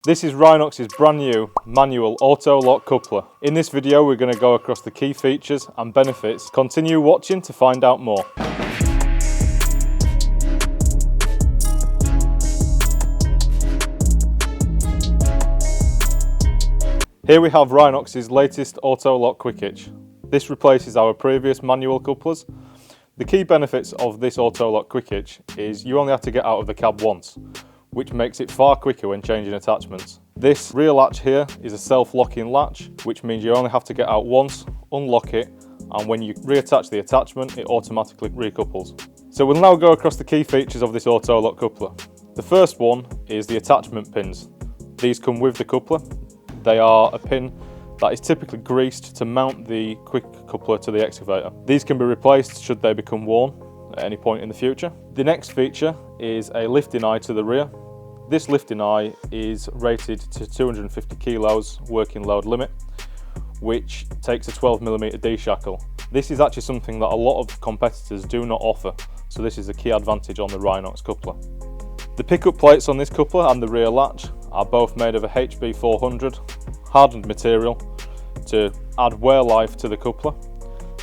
This is Rhinox's brand new manual Autolock coupler. In this video we're going to go across the key features and benefits. Continue watching to find out more. Here we have Rhinox's latest Autolock Quick Hitch. This replaces our previous manual couplers. The key benefits of this Autolock Quick Hitch is you only have to get out of the cab once, which makes it far quicker when changing attachments. This rear latch here is a self-locking latch, which means you only have to get out once, unlock it, and when you reattach the attachment, it automatically recouples. So we'll now go across the key features of this Autolock coupler. The first one is the attachment pins. These come with the coupler. They are a pin that is typically greased to mount the quick coupler to the excavator. These can be replaced should they become worn at any point in the future. The next feature is a lifting eye to the rear. This lifting eye is rated to 250 kilos working load limit, which takes a 12mm D-shackle. This is actually something that a lot of competitors do not offer, so this is a key advantage on the Rhinox coupler. The pickup plates on this coupler and the rear latch are both made of a HB400 hardened material to add wear life to the coupler.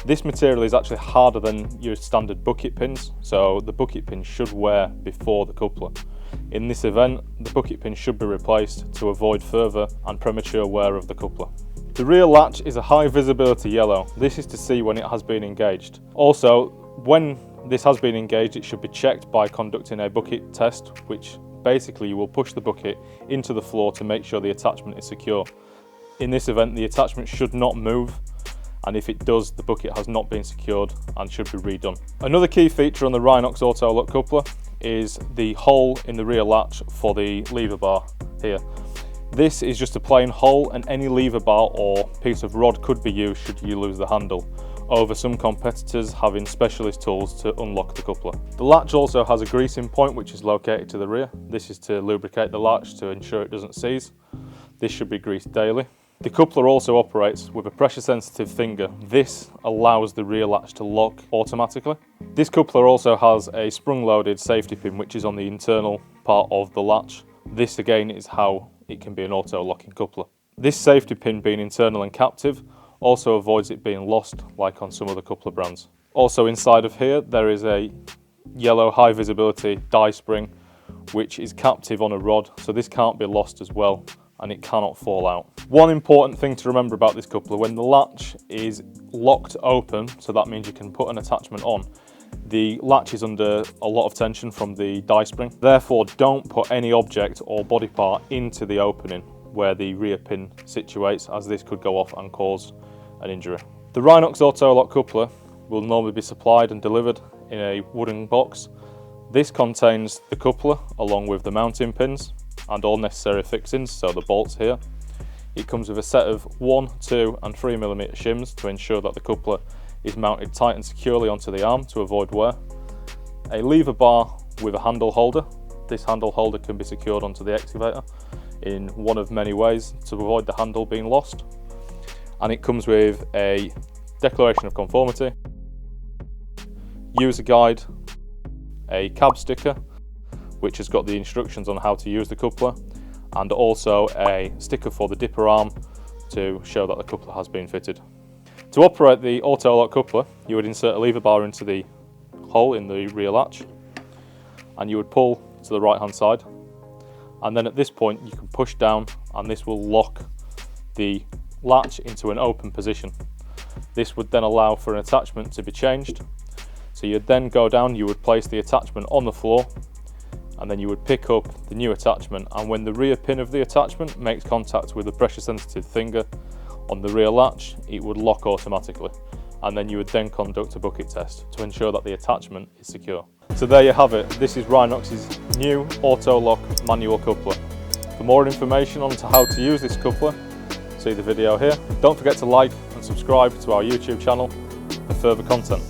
This material is actually harder than your standard bucket pins, so the bucket pins should wear before the coupler. In this event, the bucket pin should be replaced to avoid further and premature wear of the coupler. The rear latch is a high visibility yellow. This is to see when it has been engaged. Also, when this has been engaged, it should be checked by conducting a bucket test, which basically you will push the bucket into the floor to make sure the attachment is secure. In this event, the attachment should not move, and if it does, the bucket has not been secured and should be redone. Another key feature on the Rhinox Autolock coupler is the hole in the rear latch for the lever bar here. This is just a plain hole, and any lever bar or piece of rod could be used should you lose the handle, over some competitors having specialist tools to unlock the coupler. The latch also has a greasing point which is located to the rear. This is to lubricate the latch to ensure it doesn't seize. This should be greased daily. The coupler also operates with a pressure sensitive finger. This allows the rear latch to lock automatically. This coupler also has a sprung loaded safety pin which is on the internal part of the latch. This again is how it can be an auto locking coupler. This safety pin being internal and captive also avoids it being lost like on some other coupler brands. Also inside of here there is a yellow high visibility die spring which is captive on a rod, so this can't be lost as well and it cannot fall out. One important thing to remember about this coupler: when the latch is locked open, so that means you can put an attachment on, the latch is under a lot of tension from the die spring. Therefore, don't put any object or body part into the opening where the rear pin situates, as this could go off and cause an injury. The Rhinox Autolock coupler will normally be supplied and delivered in a wooden box. This contains the coupler along with the mounting pins and all necessary fixings, so the bolts here. It comes with a set of 1, 2 and 3mm shims to ensure that the coupler is mounted tight and securely onto the arm to avoid wear. A lever bar with a handle holder. This handle holder can be secured onto the excavator in one of many ways to avoid the handle being lost. And it comes with a declaration of conformity, user guide, a cab sticker which has got the instructions on how to use the coupler, and also a sticker for the dipper arm to show that the coupler has been fitted. To operate the Autolock coupler, you would insert a lever bar into the hole in the rear latch and you would pull to the right hand side, and then at this point you can push down and this will lock the latch into an open position. This would then allow for an attachment to be changed. So you'd then go down, you would place the attachment on the floor, and then you would pick up the new attachment, and when the rear pin of the attachment makes contact with the pressure sensitive finger on the rear latch, it would lock automatically, and then you would then conduct a bucket test to ensure that the attachment is secure. So there you have it. This is Rhinox's new Autolock manual coupler. For more information on how to use this coupler, see the video here. Don't forget to like and subscribe to our YouTube channel for further content.